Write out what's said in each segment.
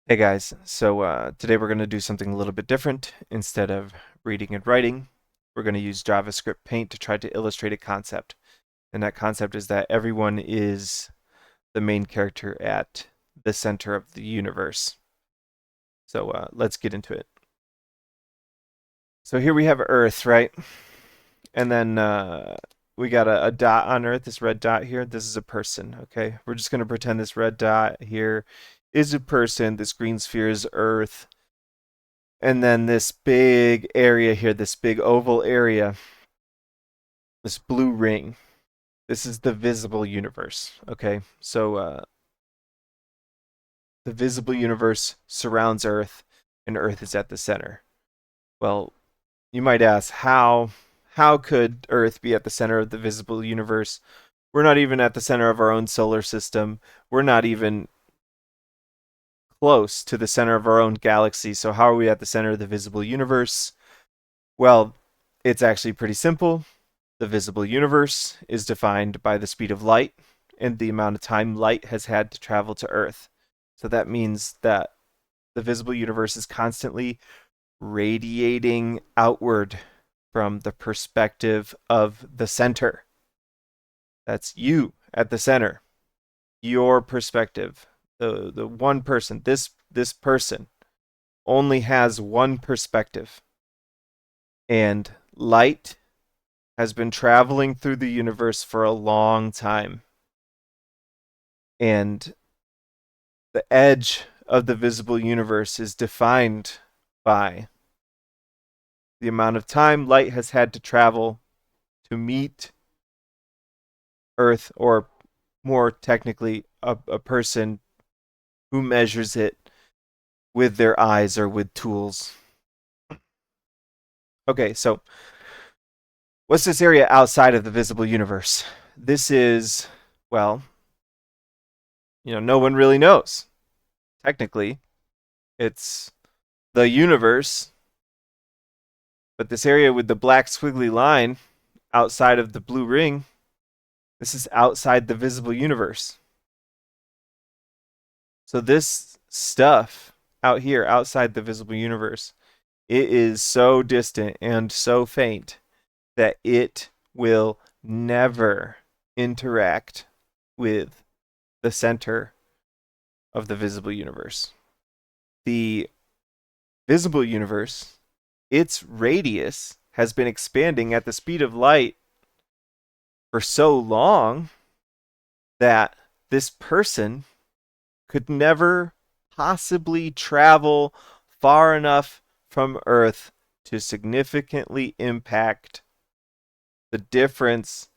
Hey guys, so today we're going to do something a little bit different. Instead of reading and writing, we're going to use JavaScript Paint to try to illustrate a concept. And that concept is that everyone is the main character at the center of the universe. So let's get into it. So here we have Earth, right? And then we got a dot on Earth, this red dot here. This is a person, okay? We're just going to pretend this red dot here is a person. This green sphere is Earth. And then this big area here, this big oval area, this blue ring, this is the visible universe. Okay, so the visible universe surrounds Earth, and Earth is at the center. Well, you might ask, how could Earth be at the center of the visible universe? We're not even at the center of our own solar system. We're not even close to the center of our own galaxy. So how are we at the center of the visible universe? Well, it's actually pretty simple. The visible universe is defined by the speed of light and the amount of time light has had to travel to Earth. So that means that the visible universe is constantly radiating outward from the perspective of the center. That's you at the center. Your perspective. The one person, this person only has one perspective. And light has been traveling through the universe for a long time. And the edge of the visible universe is defined by the amount of time light has had to travel to meet Earth, or more technically, a person who measures it with their eyes or with tools. Okay, so what's this area outside of the visible universe? This is, well, no one really knows. Technically, it's the universe, but this area with the black squiggly line outside of the blue ring, this is outside the visible universe. So this stuff out here outside the visible universe, it is so distant and so faint that it will never interact with the center of the visible universe. The visible universe, its radius has been expanding at the speed of light for so long that this person could never possibly travel far enough from Earth to significantly impact the difference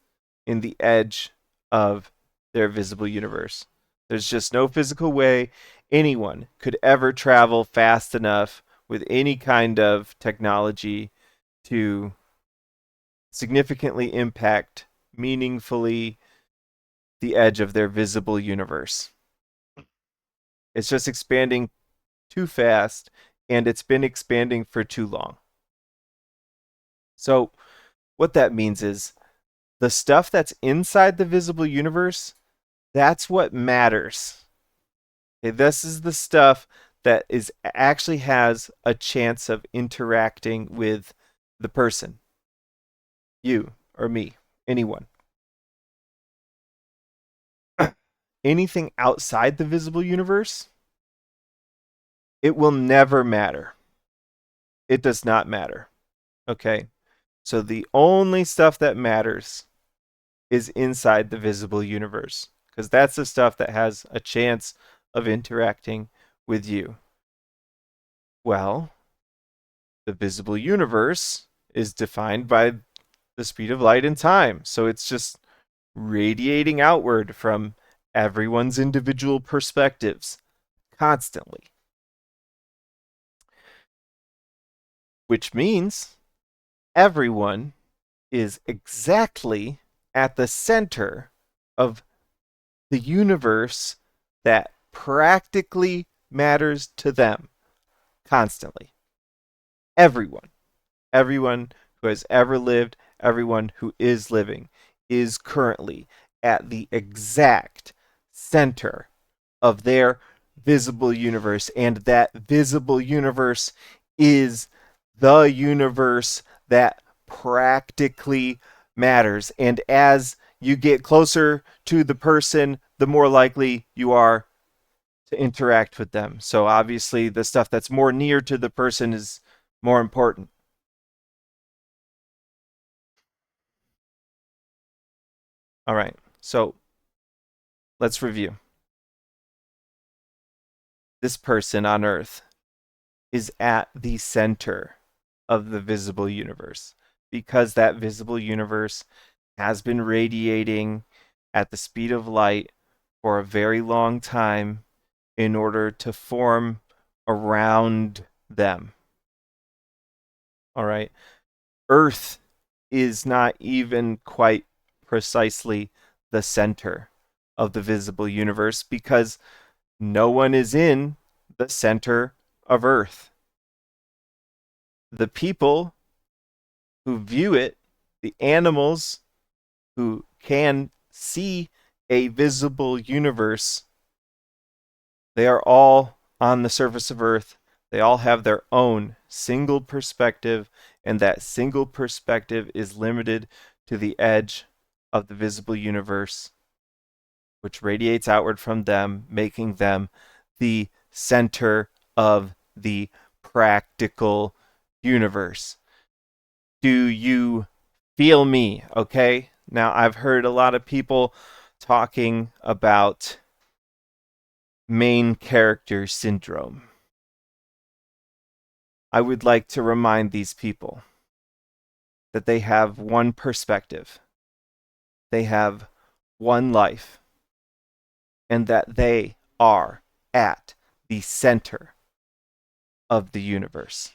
in the edge of their visible universe. There's just no physical way anyone could ever travel fast enough with any kind of technology to significantly impact meaningfully the edge of their visible universe. It's just expanding too fast, and it's been expanding for too long. So, what that means is the stuff that's inside the visible universe, that's what matters. Okay, this is the stuff that is actually has a chance of interacting with the person, you or me, anyone. Anything outside the visible universe, it will never matter. It does not matter. Okay? So the only stuff that matters is inside the visible universe, because that's the stuff that has a chance of interacting with you. Well, the visible universe is defined by the speed of light and time. So it's just radiating outward from everyone's individual perspectives constantly. Which means everyone is exactly at the center of the universe that practically matters to them constantly. Everyone, everyone who has ever lived, everyone who is living, is currently at the exact center of their visible universe, and that visible universe is the universe that practically matters. And as you get closer to the person, the more likely you are to interact with them. So obviously, the stuff that's more near to the person is more important. All right. So let's review. This person on Earth is at the center of the visible universe because that visible universe has been radiating at the speed of light for a very long time in order to form around them. All right. Earth is not even quite precisely the center of the visible universe because no one is in the center of Earth. The people who view it, the animals who can see a visible universe, they are all on the surface of Earth. They all have their own single perspective, and that single perspective is limited to the edge of the visible universe, which radiates outward from them, making them the center of the practical universe. Do you feel me? Okay. Now, I've heard a lot of people talking about main character syndrome. I would like to remind these people that they have one perspective, they have one life, and that they are at the center of the universe.